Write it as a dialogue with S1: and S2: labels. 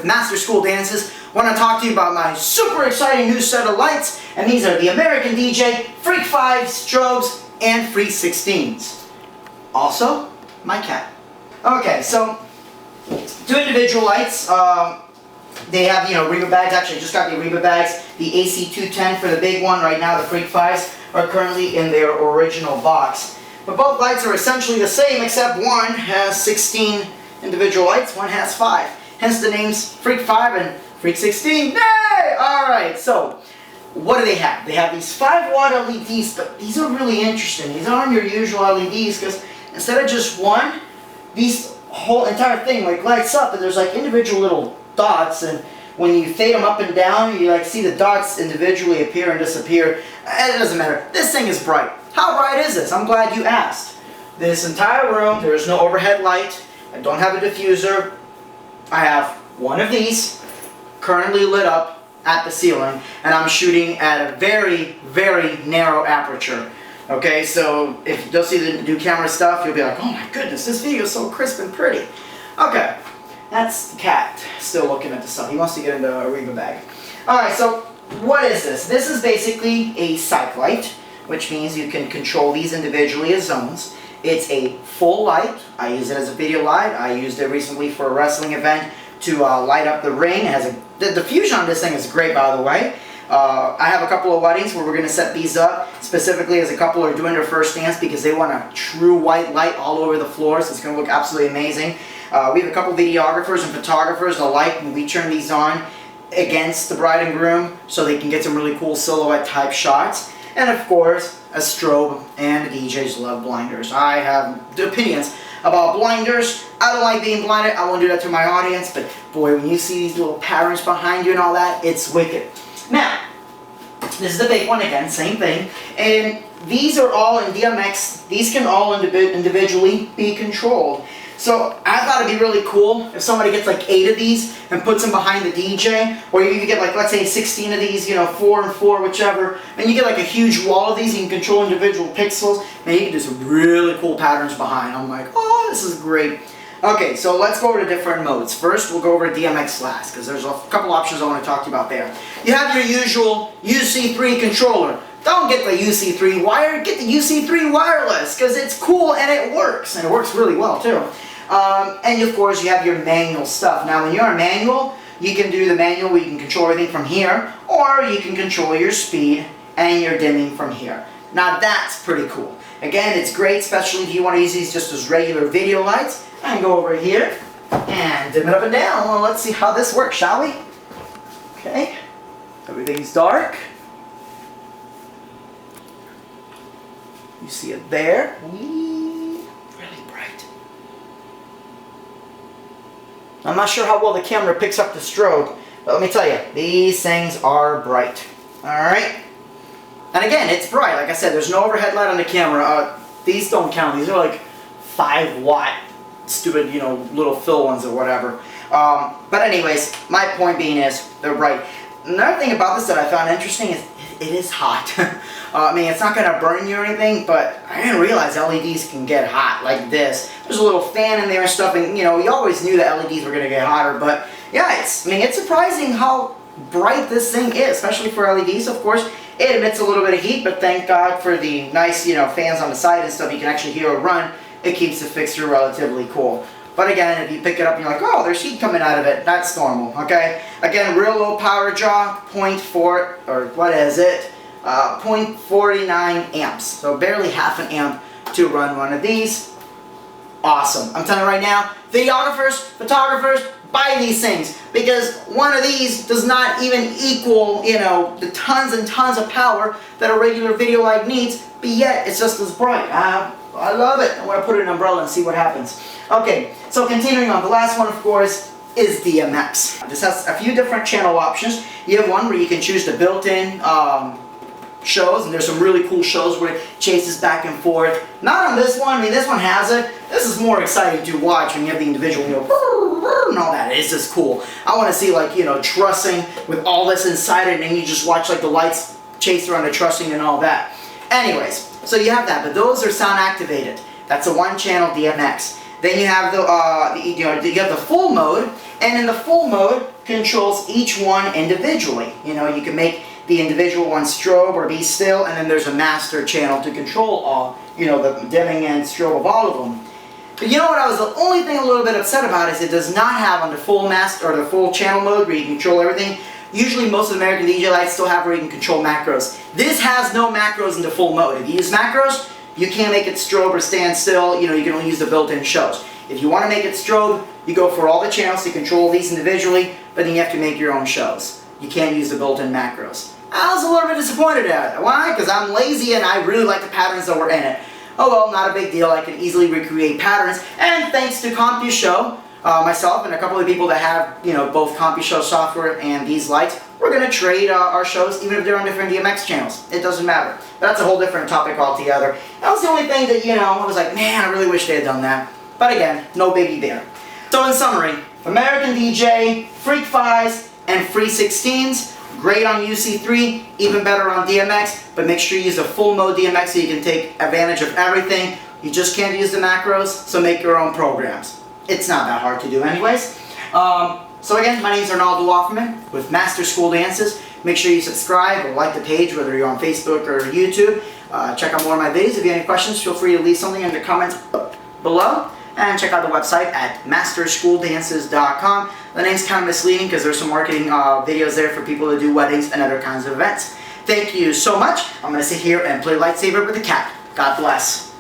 S1: with Master School Dances. I want to talk to you about my super exciting new set of lights, and these are the American DJ FREQ5 strobes and FREQ16s. Also, my cat. Okay, so two individual lights. They have, Reba bags. Actually, I just got the Reba bags. The AC210 for the big one. Right now, the FREQ5s are currently in their original box. But both lights are essentially the same, except one has 16 individual lights, one has 5. Hence the names FREQ5 and FREQ16. Yay! Alright, so what do they have? They have these 5-watt LEDs, but these are really interesting. These aren't your usual LEDs, because instead of just one, these whole entire thing lights up, and there's individual little dots, and when you fade them up and down, you see the dots individually appear and disappear. It doesn't matter. This thing is bright. How bright is this? I'm glad you asked. This entire room, there is no overhead light. I don't have a diffuser. I have one of these currently lit up at the ceiling, and I'm shooting at a very, very narrow aperture. Okay, so if you don't see the new camera stuff, you'll be like, oh my goodness, this video is so crisp and pretty. Okay, that's the cat still looking at the stuff. He wants to get into a Reba bag. Alright, so what is this? This is basically a psych light, which means you can control these individually as zones. It's a full light. I use it as a video light. I used it recently for a wrestling event to light up the ring. It has the diffusion on this thing is great, by the way. I have a couple of weddings where we're going to set these up specifically as a couple are doing their first dance because they want a true white light all over the floor, so it's going to look absolutely amazing. We have a couple videographers and photographers alike, and we turn these on against the bride and groom so they can get some really cool silhouette type shots. And of course, a strobe, and DJs love blinders. I have opinions about blinders. I don't like being blinded. I won't do that to my audience, but boy, when you see these little patterns behind you and all that, it's wicked. Now, this is the big one again, same thing. And these are all in DMX. These can all individually be controlled. So I thought it'd be really cool if somebody gets 8 of these and puts them behind the DJ, or you can get let's say 16 of these, 4 and 4, whichever, and you get a huge wall of these. You can control individual pixels, and you can do some really cool patterns behind. I'm like, oh, this is great. Okay, so let's go over to different modes. First, we'll go over to DMX last, because there's a couple options I want to talk to you about there. You have your usual UC3 controller. Don't get the UC3 wire, get the UC3 wireless, because it's cool and it works really well too. And of course you have your manual stuff. Now when you're on manual, you can do the manual where you can control everything from here, or you can control your speed and your dimming from here. Now that's pretty cool. Again, it's great, especially if you want to use these just as regular video lights. And go over here and dim it up and down. Well, let's see how this works, shall we? Okay, everything's dark. You see it there. Really bright. I'm not sure how well the camera picks up the strobe, but let me tell you, these things are bright. Alright? And again, it's bright. Like I said, there's no overhead light on the camera. These don't count. These are 5-watt, stupid, little fill ones or whatever. But anyways, my point being is, they're bright. Another thing about this that I found interesting is it is hot. I mean, it's not going to burn you or anything, but I didn't realize LEDs can get hot like this. There's a little fan in there and stuff, and you always knew that LEDs were going to get hotter, but yeah, it's surprising how bright this thing is, especially for LEDs, of course. It emits a little bit of heat, but thank God for the nice, fans on the side and stuff. You can actually hear it run. It keeps the fixture relatively cool. But again, if you pick it up and you're like, oh, there's heat coming out of it, that's normal, okay? Again, real low power draw, 0.4, or what is it? 0.49 amps. So barely half an amp to run one of these. Awesome. I'm telling you right now, videographers, photographers, buy these things. Because one of these does not even equal, the tons and tons of power that a regular video light needs, but yet it's just as bright. I love it. I want to put an umbrella and see what happens. Okay, so continuing on, the last one, of course, is DMX. This has a few different channel options. You have one where you can choose the built-in shows, and there's some really cool shows where it chases back and forth. Not on this one. I mean, this one has it. This is more exciting to watch when you have the individual, and all that. It's just cool. I want to see, trussing with all this inside it, and then you just watch, the lights chase around the trussing and all that. Anyways, so you have that, but those are sound activated. That's a one-channel DMX. Then you have you have the full mode, and in the full mode, controls each one individually. You know, you can make the individual one strobe or be still, and then there's a master channel to control all, you know, the dimming and strobe of all of them. But you know what, I was the only thing a little bit upset about is it does not have on the full master or the full channel mode where you can control everything. Usually most of the American DJ lights still have where you can control macros. This has no macros in the full mode. If you use macros, you can't make it strobe or stand still. You know, you can only use the built-in shows. If you want to make it strobe, you go for all the channels to control these individually, but then you have to make your own shows. You can't use the built-in macros. I was a little bit disappointed at it. Why? Because I'm lazy and I really like the patterns that were in it. Oh well, not a big deal. I can easily recreate patterns, and thanks to CompuShow, myself and a couple of people that have, you know, both CompuShow software and these lights, we're going to trade our shows even if they're on different DMX channels. It doesn't matter. But that's a whole different topic altogether. That was the only thing that, you know, I was like, man, I really wish they had done that. But again, no biggie there. So in summary, American DJ, FREQ5s, and FREQ16s, great on UC3, even better on DMX, but make sure you use a full mode DMX so you can take advantage of everything. You just can't use the macros, so make your own programs. It's not that hard to do anyways. So again, my name is Arnaldo Offerman with Master School Dances. Make sure you subscribe or like the page, whether you're on Facebook or YouTube. Check out more of my videos. If you have any questions, feel free to leave something in the comments below. And check out the website at masterschooldances.com. The name's kind of misleading because there's some marketing videos there for people to do weddings and other kinds of events. Thank you so much. I'm going to sit here and play lightsaber with the cat. God bless.